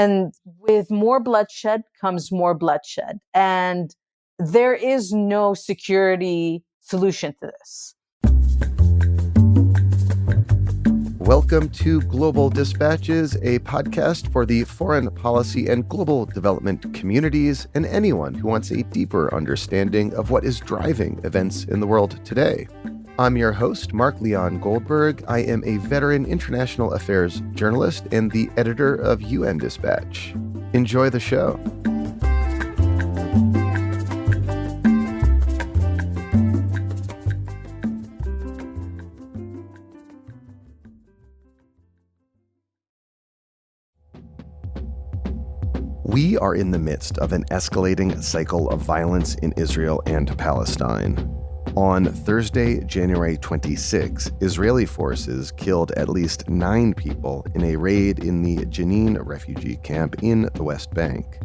And with more bloodshed comes more bloodshed. And there is no security solution to this. Welcome to Global Dispatches, a podcast for the foreign policy and global development communities and anyone who wants a deeper understanding of what is driving events in the world today. I'm your host, Mark Leon Goldberg. I am a veteran international affairs journalist and the editor of UN Dispatch. Enjoy the show. We are in the midst of an escalating cycle of violence in Israel and Palestine. On Thursday, January 26, Israeli forces killed at least 9 people in a raid in the Jenin refugee camp in the West Bank.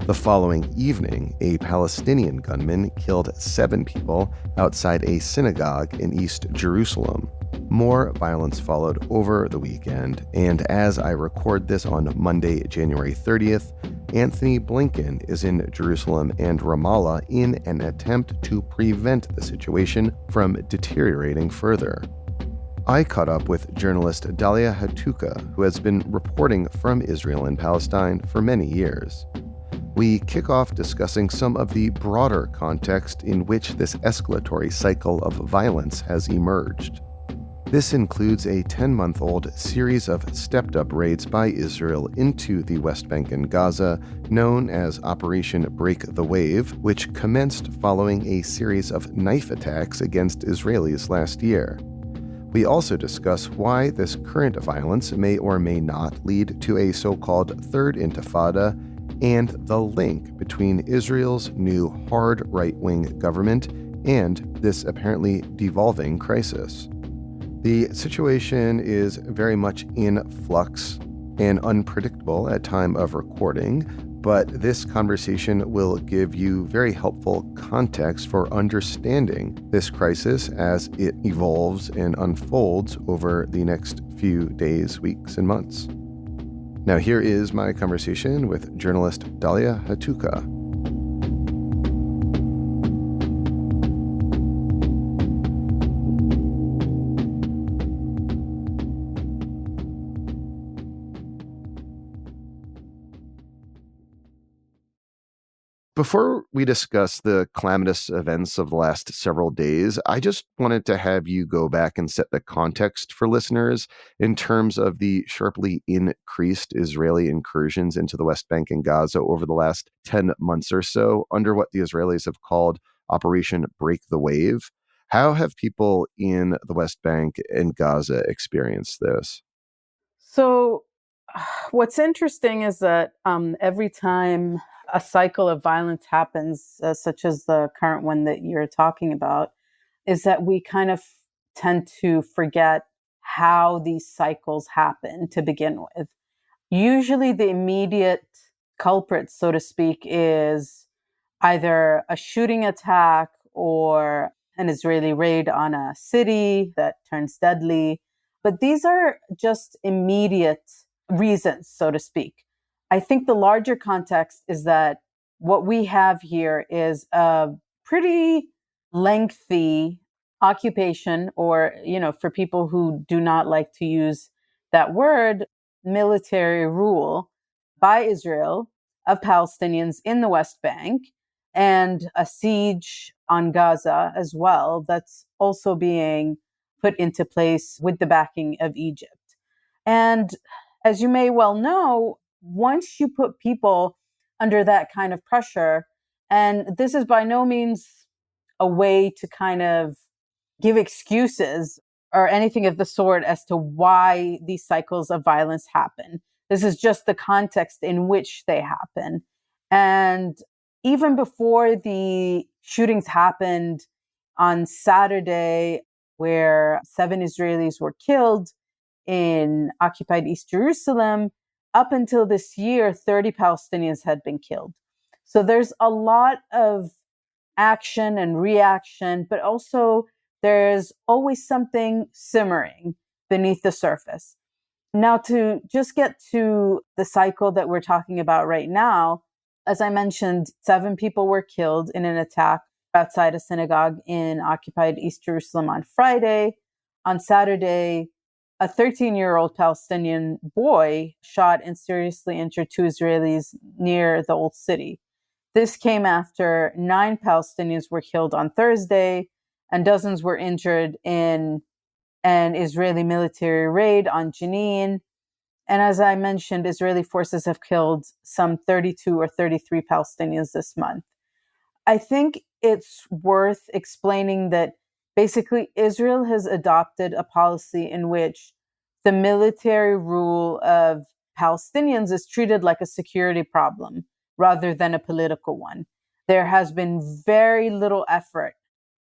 The following evening, a Palestinian gunman killed 7 people outside a synagogue in East Jerusalem. More violence followed over the weekend, and as I record this on Monday, January 30th, Anthony Blinken is in Jerusalem and Ramallah in an attempt to prevent the situation from deteriorating further. I caught up with journalist Dalia Hatuqa, who has been reporting from Israel and Palestine for many years. We kick off discussing some of the broader context in which this escalatory cycle of violence has emerged. This includes a 10-month-old series of stepped-up raids by Israel into the West Bank and Gaza, known as Operation Break the Wave, which commenced following a series of knife attacks against Israelis last year. We also discuss why this current violence may or may not lead to a so-called Third Intifada and the link between Israel's new hard right-wing government and this apparently devolving crisis. The situation is very much in flux and unpredictable at time of recording, but this conversation will give you very helpful context for understanding this crisis as it evolves and unfolds over the next few days, weeks, and months. Now here is my conversation with journalist Dalia Hatuqa. Before we discuss the calamitous events of the last several days, I just wanted to have you go back and set the context for listeners in terms of the sharply increased Israeli incursions into the West Bank and Gaza over the last 10 months or so, under what the Israelis have called Operation Break the Wave. How have people in the West Bank and Gaza experienced this? So what's interesting is that every time a cycle of violence happens, such as the current one that you're talking about, is that we kind of tend to forget how these cycles happen to begin with. Usually the immediate culprit, so to speak, is either a shooting attack or an Israeli raid on a city that turns deadly. But these are just immediate reasons, so to speak. I think the larger context is that what we have here is a pretty lengthy occupation, or, for people who do not like to use that word, military rule by Israel of Palestinians in the West Bank, and a siege on Gaza as well that's also being put into place with the backing of Egypt. And as you may well know, once you put people under that kind of pressure, and this is by no means a way to kind of give excuses or anything of the sort as to why these cycles of violence happen. This is just the context in which they happen. And even before the shootings happened on Saturday, where 7 Israelis were killed in occupied East Jerusalem, up until this year, 30 Palestinians had been killed. So there's a lot of action and reaction, but also there's always something simmering beneath the surface. Now, to just get to the cycle that we're talking about right now, as I mentioned, 7 people were killed in an attack outside a synagogue in occupied East Jerusalem on Friday. On Saturday, a 13-year-old Palestinian boy shot and seriously injured 2 Israelis near the Old City. This came after 9 Palestinians were killed on Thursday and dozens were injured in an Israeli military raid on Jenin. And as I mentioned, Israeli forces have killed some 32 or 33 Palestinians this month. I think it's worth explaining that basically Israel has adopted a policy in which the military rule of Palestinians is treated like a security problem rather than a political one. There has been very little effort,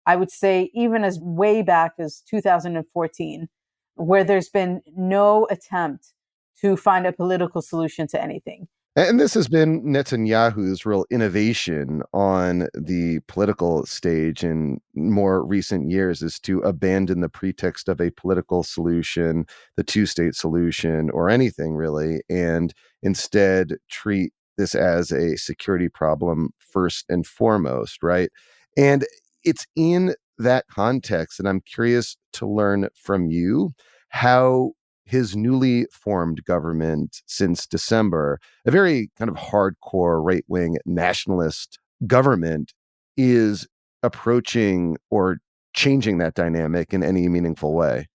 I would say, even as way back as 2014, where there's been no attempt to find a political solution to anything. And this has been Netanyahu's real innovation on the political stage in more recent years, is to abandon the pretext of a political solution, the two-state solution, or anything really, and instead treat this as a security problem first and foremost, right? And it's in that context, and I'm curious to learn from you how his newly formed government since December, a very kind of hardcore right-wing nationalist government, is approaching or changing that dynamic in any meaningful way.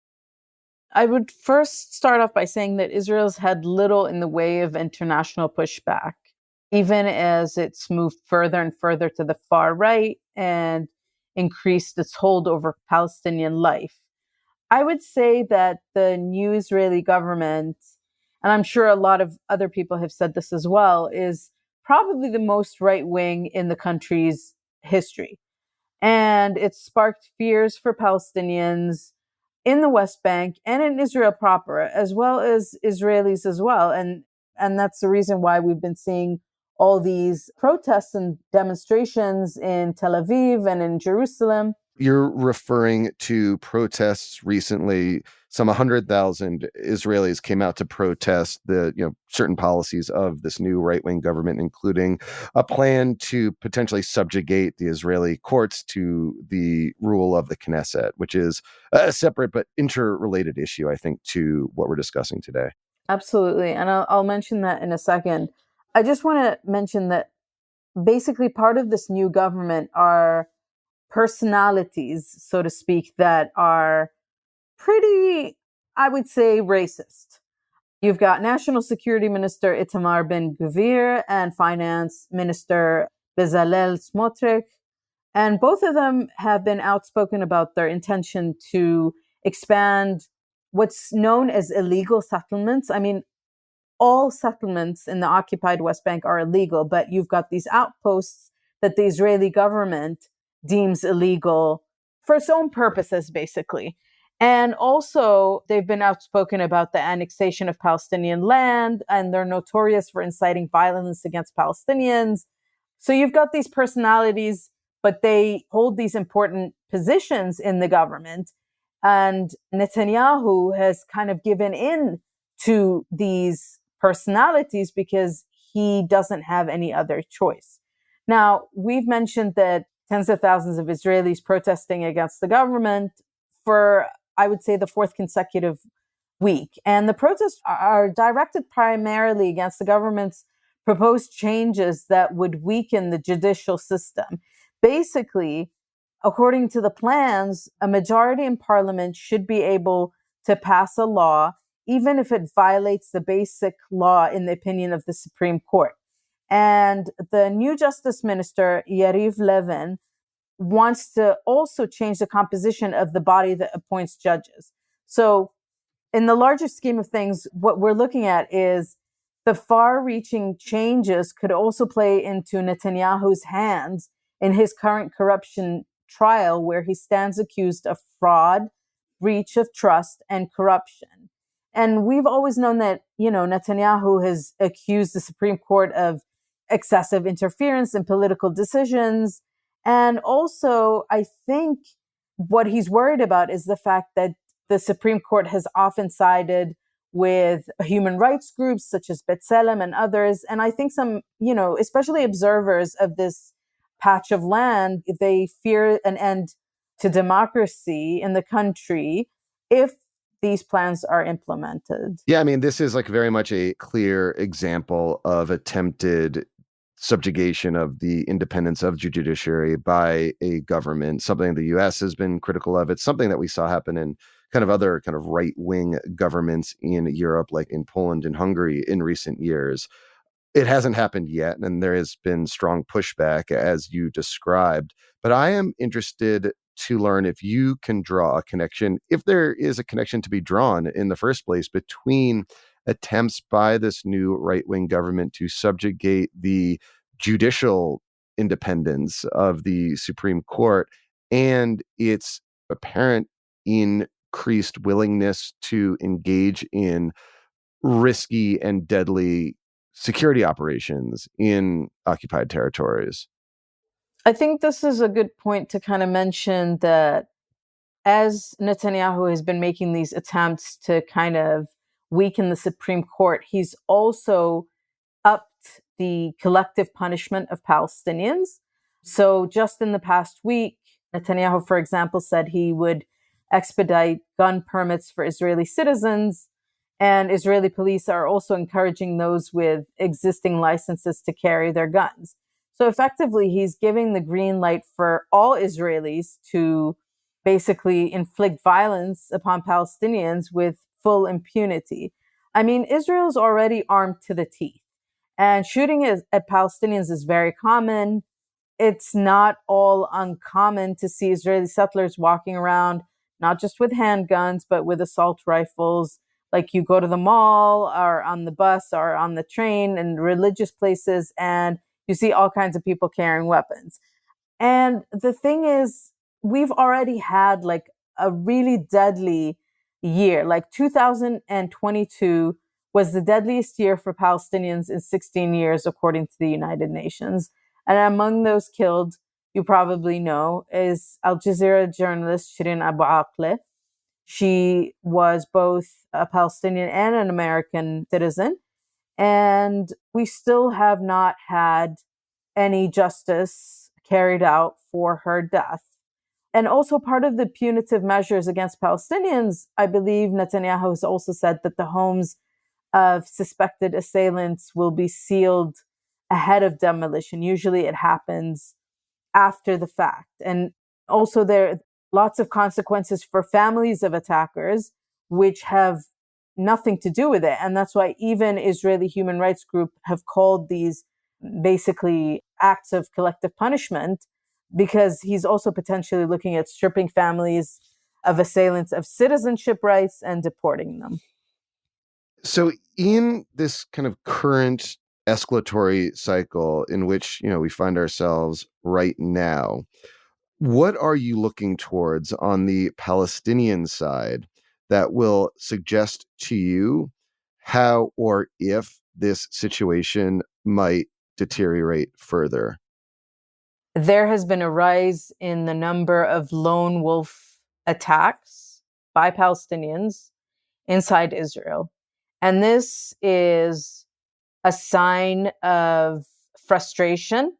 I would first start off by saying that Israel's had little in the way of international pushback, even as it's moved further and further to the far right and increased its hold over Palestinian life. I would say that the new Israeli government, and I'm sure a lot of other people have said this as well, is probably the most right wing in the country's history. And it sparked fears for Palestinians in the West Bank and in Israel proper, as well as Israelis as well. And that's the reason why we've been seeing all these protests and demonstrations in Tel Aviv and in Jerusalem. You're referring to protests recently. Some 100,000 Israelis came out to protest the, certain policies of this new right-wing government, including a plan to potentially subjugate the Israeli courts to the rule of the Knesset, which is a separate but interrelated issue, I think, to what we're discussing today. Absolutely. And I'll mention that in a second. I just want to mention that basically part of this new government are personalities, so to speak, that are pretty, I would say, racist. You've got National Security Minister Itamar Ben-Gvir and Finance Minister Bezalel Smotrich. And both of them have been outspoken about their intention to expand what's known as illegal settlements. I mean, all settlements in the occupied West Bank are illegal, but you've got these outposts that the Israeli government deems illegal for its own purposes, basically. And also, they've been outspoken about the annexation of Palestinian land, and they're notorious for inciting violence against Palestinians. So you've got these personalities, but they hold these important positions in the government. And Netanyahu has kind of given in to these personalities because he doesn't have any other choice. Now, we've mentioned that tens of thousands of Israelis protesting against the government for, I would say, the 4th consecutive week. And the protests are directed primarily against the government's proposed changes that would weaken the judicial system. Basically, according to the plans, a majority in parliament should be able to pass a law, even if it violates the basic law in the opinion of the Supreme Court. And the new Justice Minister, Yariv Levin, wants to also change the composition of the body that appoints judges. So in the larger scheme of things, what we're looking at is the far-reaching changes could also play into Netanyahu's hands in his current corruption trial, where he stands accused of fraud, breach of trust, and corruption. And we've always known that, Netanyahu has accused the Supreme Court of excessive interference in political decisions. And also, I think what he's worried about is the fact that the Supreme Court has often sided with human rights groups such as B'Tselem and others. And I think some, especially observers of this patch of land, they fear an end to democracy in the country if these plans are implemented. Yeah, I mean, this is like very much a clear example of attempted subjugation of the independence of the judiciary by a government, something the US has been critical of. It's something that we saw happen in kind of other kind of right-wing governments in Europe, like in Poland and Hungary in recent years. It hasn't happened yet, and there has been strong pushback, as you described. But I am interested to learn if you can draw a connection, if there is a connection to be drawn in the first place, between attempts by this new right-wing government to subjugate the judicial independence of the Supreme Court and its apparent increased willingness to engage in risky and deadly security operations in occupied territories. I think this is a good point to kind of mention that as Netanyahu has been making these attempts to kind of weaken the Supreme Court, he's also upped the collective punishment of Palestinians. So just in the past week, Netanyahu, for example, said he would expedite gun permits for Israeli citizens. And Israeli police are also encouraging those with existing licenses to carry their guns. So effectively, he's giving the green light for all Israelis to basically inflict violence upon Palestinians with full impunity. I mean, Israel's already armed to the teeth, and shooting at Palestinians is very common. It's not all uncommon to see Israeli settlers walking around, not just with handguns, but with assault rifles. Like you go to the mall or on the bus or on the train and religious places, and you see all kinds of people carrying weapons. And the thing is, we've already had like a really deadly year. Like 2022 was the deadliest year for Palestinians in 16 years, according to the United Nations. And among those killed, you probably know, is Al Jazeera journalist Shirin Abu Akleh. She was both a Palestinian and an American citizen. And we still have not had any justice carried out for her death. And also part of the punitive measures against Palestinians, I believe Netanyahu has also said that the homes of suspected assailants will be sealed ahead of demolition. Usually it happens after the fact. And also there are lots of consequences for families of attackers, which have nothing to do with it. And that's why even Israeli human rights groups have called these basically acts of collective punishment, because he's also potentially looking at stripping families of assailants of citizenship rights and deporting them. So in this kind of current escalatory cycle in which, we find ourselves right now, what are you looking towards on the Palestinian side that will suggest to you how or if this situation might deteriorate further? There has been a rise in the number of lone wolf attacks by Palestinians inside Israel. And this is a sign of frustration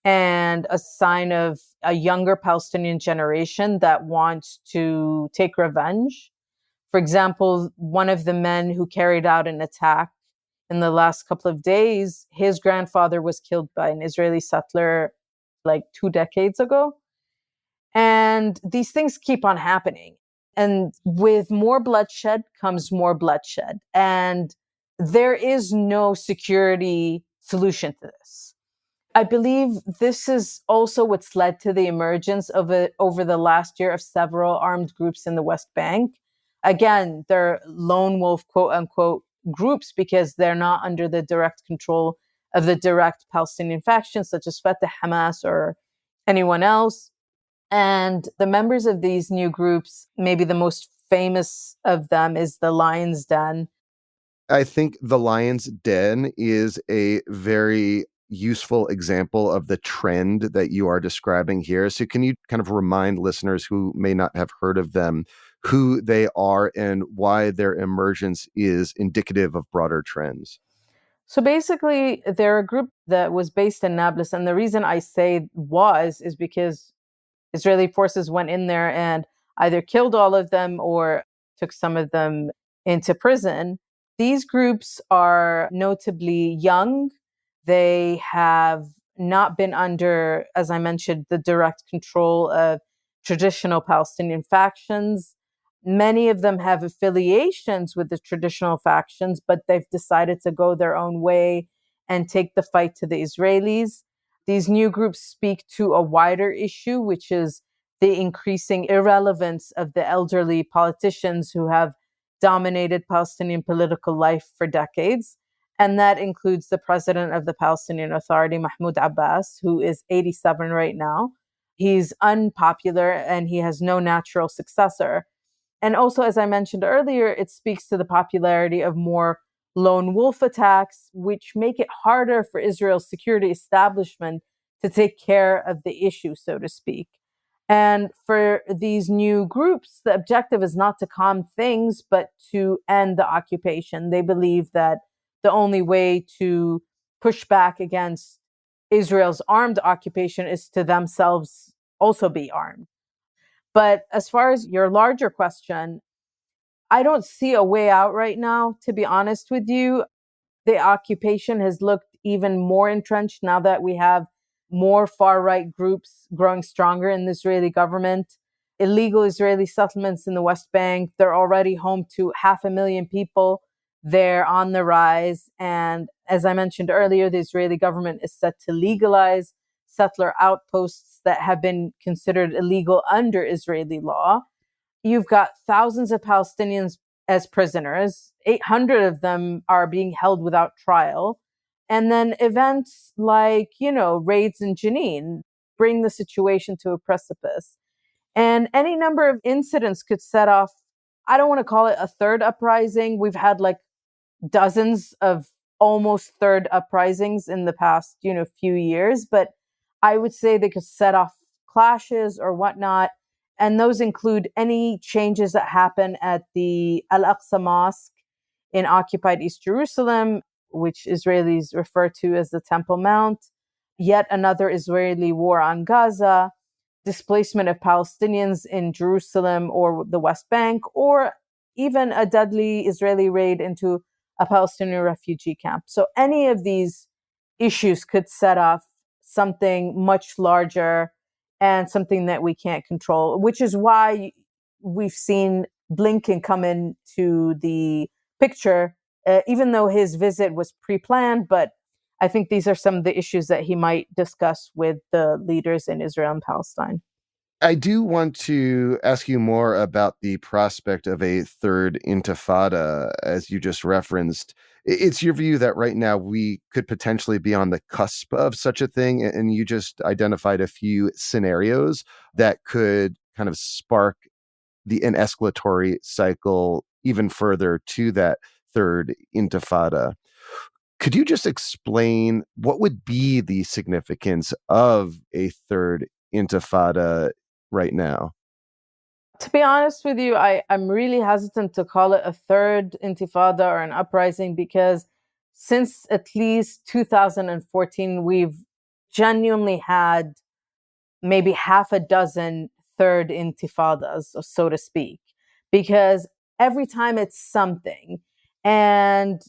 and a sign of a younger Palestinian generation that wants to take revenge. For example, one of the men who carried out an attack in the last couple of days, his grandfather was killed by an Israeli settler like 2 decades ago. And these things keep on happening. And with more bloodshed comes more bloodshed. And there is no security solution to this. I believe this is also what's led to the emergence of it over the last year of several armed groups in the West Bank. Again, they're lone wolf, quote unquote, groups because they're not under the direct control of the direct Palestinian factions such as Fatah, Hamas, or anyone else. And the members of these new groups, maybe the most famous of them is the Lion's Den. I think the Lion's Den is a very useful example of the trend that you are describing here. So can you kind of remind listeners who may not have heard of them who they are and why their emergence is indicative of broader trends? So basically, they're a group that was based in Nablus. And the reason I say was is because Israeli forces went in there and either killed all of them or took some of them into prison. These groups are notably young. They have not been under, as I mentioned, the direct control of traditional Palestinian factions. Many of them have affiliations with the traditional factions, but they've decided to go their own way and take the fight to the Israelis. These new groups speak to a wider issue, which is the increasing irrelevance of the elderly politicians who have dominated Palestinian political life for decades. And that includes the president of the Palestinian Authority, Mahmoud Abbas, who is 87 right now. He's unpopular and he has no natural successor. And also, as I mentioned earlier, it speaks to the popularity of more lone wolf attacks, which make it harder for Israel's security establishment to take care of the issue, so to speak. And for these new groups, the objective is not to calm things, but to end the occupation. They believe that the only way to push back against Israel's armed occupation is to themselves also be armed. But as far as your larger question, I don't see a way out right now, to be honest with you. The occupation has looked even more entrenched now that we have more far right groups growing stronger in the Israeli government. Illegal Israeli settlements in the West Bank, they're already home to 500,000 people. They're on the rise. And as I mentioned earlier, the Israeli government is set to legalize settler outposts that have been considered illegal under Israeli law. You've got thousands of Palestinians as prisoners. 800 of them are being held without trial. And then events like, raids in Jenin bring the situation to a precipice. And any number of incidents could set off, I don't want to call it a third uprising. We've had like dozens of almost third uprisings in the past, few years, but I would say they could set off clashes or whatnot. And those include any changes that happen at the Al-Aqsa Mosque in occupied East Jerusalem, which Israelis refer to as the Temple Mount, yet another Israeli war on Gaza, displacement of Palestinians in Jerusalem or the West Bank, or even a deadly Israeli raid into a Palestinian refugee camp. So any of these issues could set off something much larger and something that we can't control, which is why we've seen Blinken come into the picture, even though his visit was pre-planned. But I think these are some of the issues that he might discuss with the leaders in Israel and Palestine. I do want to ask you more about the prospect of a third intifada, as you just referenced. It's your view that right now we could potentially be on the cusp of such a thing, and you just identified a few scenarios that could kind of spark an escalatory cycle even further to that third intifada. Could you just explain what would be the significance of a third intifada right now? To be honest with you, I'm really hesitant to call it a third intifada or an uprising because since at least 2014, we've genuinely had maybe half a dozen third intifadas, so to speak, because every time it's something. And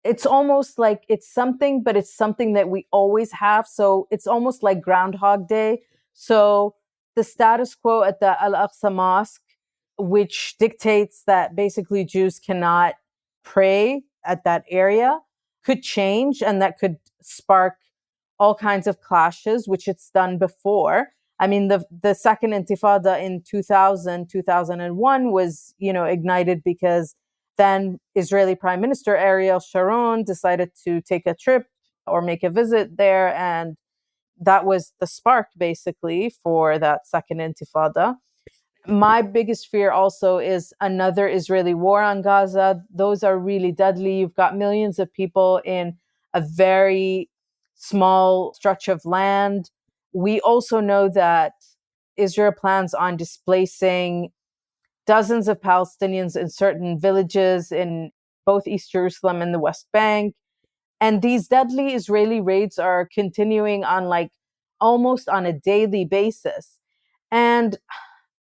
it's almost like it's something, but it's something that we always have. So it's almost like Groundhog Day. So the status quo at the Al Aqsa Mosque, which dictates that basically Jews cannot pray at that area, could change and that could spark all kinds of clashes, which it's done before. I mean, the second intifada in 2001 was, ignited because then Israeli Prime Minister Ariel Sharon decided to take a trip or make a visit there. And that was the spark basically for that second intifada. My biggest fear also is another Israeli war on Gaza. Those are really deadly. You've got millions of people in a very small stretch of land. We also know that Israel plans on displacing dozens of Palestinians in certain villages in both East Jerusalem and the West Bank. And these deadly Israeli raids are continuing on like almost on a daily basis. And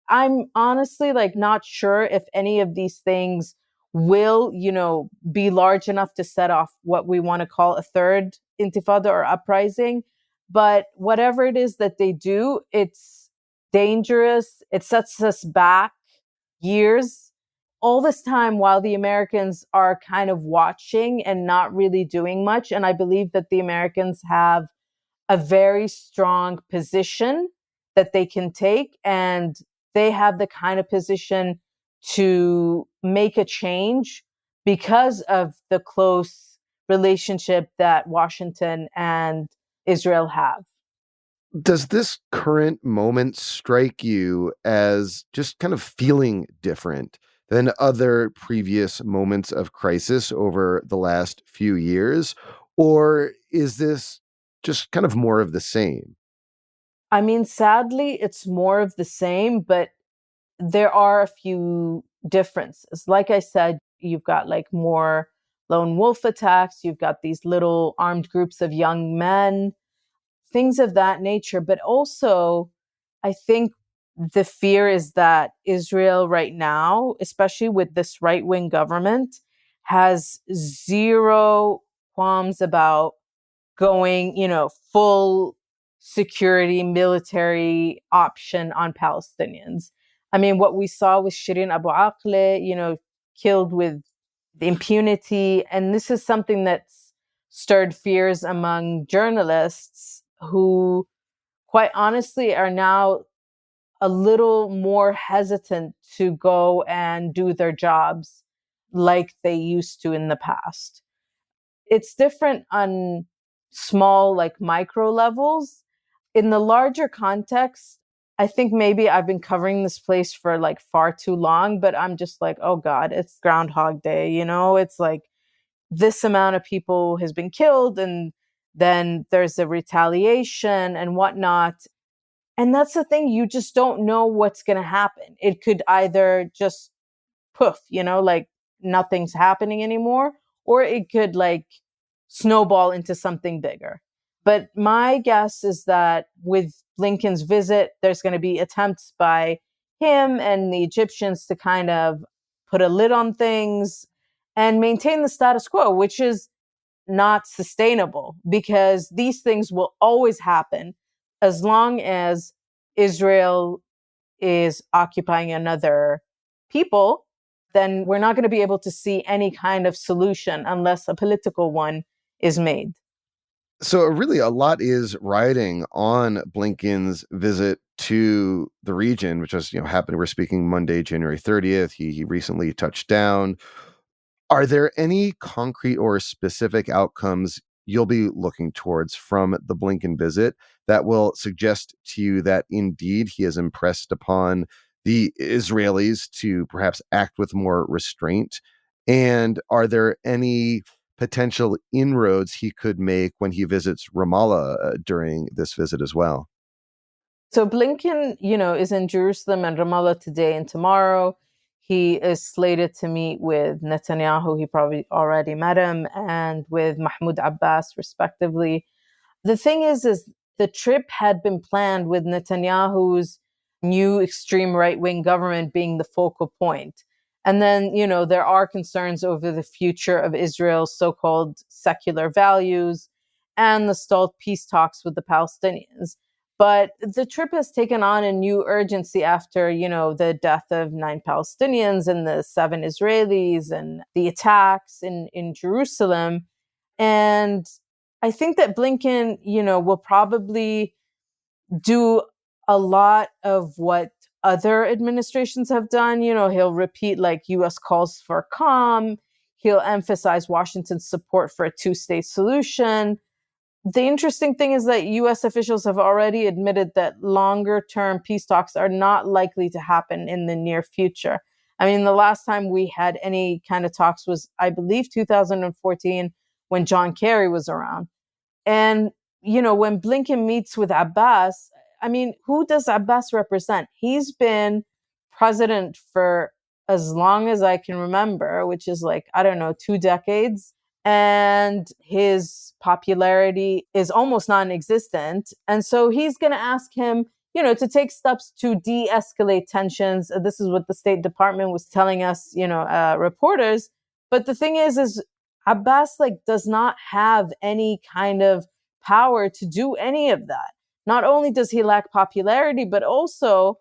I'm honestly like not sure if any of these things will, be large enough to set off what we want to call a third intifada or uprising. But whatever it is that they do, it's dangerous. It sets us back years. All this time while the Americans are kind of watching and not really doing much. And I believe that the Americans have a very strong position that they can take, and they have the kind of position to make a change because of the close relationship that Washington and Israel have. Does this current moment strike you as just kind of feeling different than other previous moments of crisis over the last few years? Or is this just kind of more of the same? I mean, sadly, it's more of the same, but there are a few differences. Like I said, you've got like more lone wolf attacks, you've got these little armed groups of young men, things of that nature. But also, I think the fear is that Israel right now, especially with this right wing government, has zero qualms about going, full security military option on Palestinians. I mean, what we saw with Shirin Abu Akleh, killed with impunity. And this is something that's stirred fears among journalists who, quite honestly, are now a little more hesitant to go and do their jobs like they used to in the past. It's different on small, like micro levels. In the larger context, I think maybe I've been covering this place for like far too long, but I'm just like, oh God, it's Groundhog Day, It's like this amount of people has been killed, and then there's a retaliation and whatnot. And that's the thing, you just don't know what's going to happen. It could either just poof, like nothing's happening anymore, or it could like snowball into something bigger. But my guess is that with Blinken's visit, there's going to be attempts by him and the Egyptians to kind of put a lid on things and maintain the status quo, which is not sustainable because these things will always happen as long as Israel is occupying another people. Then we're not going to be able to see any kind of solution unless a political one is made. So really a lot is riding on Blinken's visit to the region, which was, happened. We're speaking Monday, January 30th. He recently touched down. Are there any concrete or specific outcomes you'll be looking towards from the Blinken visit that will suggest to you that indeed he has impressed upon the Israelis to perhaps act with more restraint? And are there any potential inroads he could make when he visits Ramallah during this visit as well? So Blinken, is in Jerusalem and Ramallah today and tomorrow. He is slated to meet with Netanyahu. He probably already met him, and with Mahmoud Abbas, respectively. The thing is the trip had been planned with Netanyahu's new extreme right-wing government being the focal point. And then, there are concerns over the future of Israel's so-called secular values and the stalled peace talks with the Palestinians. But the trip has taken on a new urgency after, the death of 9 Palestinians and the 7 Israelis and the attacks in Jerusalem. And I think that Blinken, will probably do a lot of what other administrations have done. He'll repeat like US calls for calm. He'll emphasize Washington's support for a two-state solution. The interesting thing is that US officials have already admitted that longer term peace talks are not likely to happen in the near future. I mean, the last time we had any kind of talks was, I believe, 2014 when John Kerry was around. And, when Blinken meets with Abbas, I mean, who does Abbas represent? He's been president for as long as I can remember, which is 2 decades. And his popularity is almost non-existent. And so he's going to ask him, to take steps to de-escalate tensions. This is what the State Department was telling us, reporters. But the thing is Abbas does not have any kind of power to do any of that. Not only does he lack popularity, but also,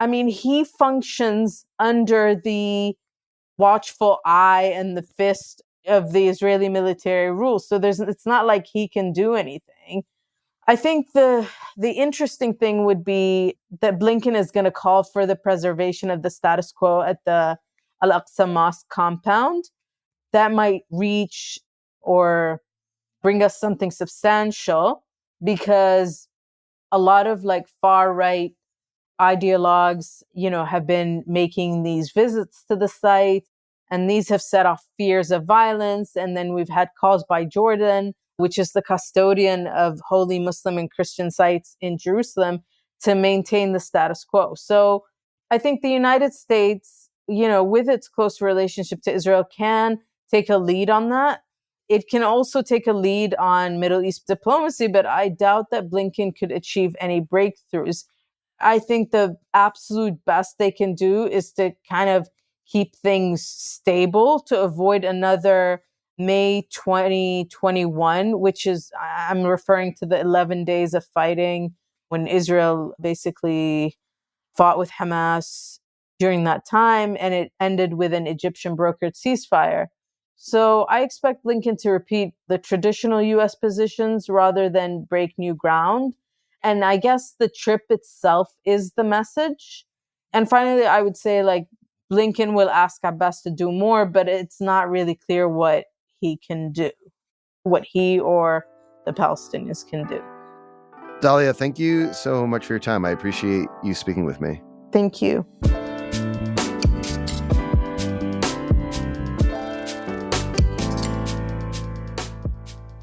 he functions under the watchful eye and the fist of the Israeli military rule. So it's not like he can do anything. I think the interesting thing would be that Blinken is going to call for the preservation of the status quo at the Al-Aqsa Mosque compound. That might reach or bring us something substantial, because a lot of far right ideologues, have been making these visits to the site, and these have set off fears of violence. And then we've had calls by Jordan, which is the custodian of holy Muslim and Christian sites in Jerusalem, to maintain the status quo. So I think the United States, with its close relationship to Israel, can take a lead on that. It can also take a lead on Middle East diplomacy, but I doubt that Blinken could achieve any breakthroughs. I think the absolute best they can do is to kind of keep things stable to avoid another May 2021, which is, I'm referring to the 11 days of fighting when Israel basically fought with Hamas during that time, and it ended with an Egyptian brokered ceasefire. So I expect Blinken to repeat the traditional U.S. positions rather than break new ground. And I guess the trip itself is the message. And finally, I would say Blinken will ask Abbas to do more, but it's not really clear what he can do, what he or the Palestinians can do. Dalia, thank you so much for your time. I appreciate you speaking with me. Thank you.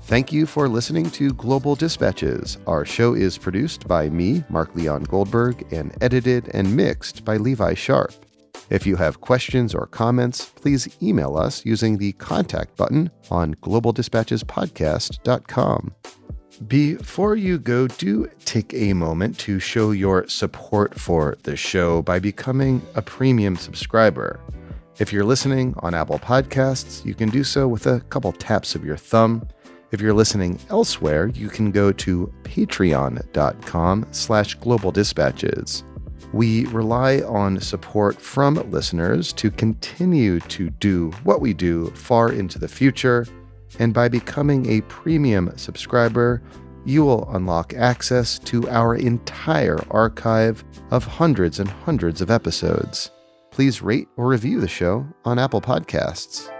Thank you for listening to Global Dispatches. Our show is produced by me, Mark Leon Goldberg, and edited and mixed by Levi Sharp. If you have questions or comments, please email us using the contact button on globaldispatchespodcast.com. Before you go, do take a moment to show your support for the show by becoming a premium subscriber. If you're listening on Apple Podcasts, you can do so with a couple taps of your thumb. If you're listening elsewhere, you can go to patreon.com/globaldispatches. We rely on support from listeners to continue to do what we do far into the future, and by becoming a premium subscriber, you will unlock access to our entire archive of hundreds and hundreds of episodes. Please rate or review the show on Apple Podcasts.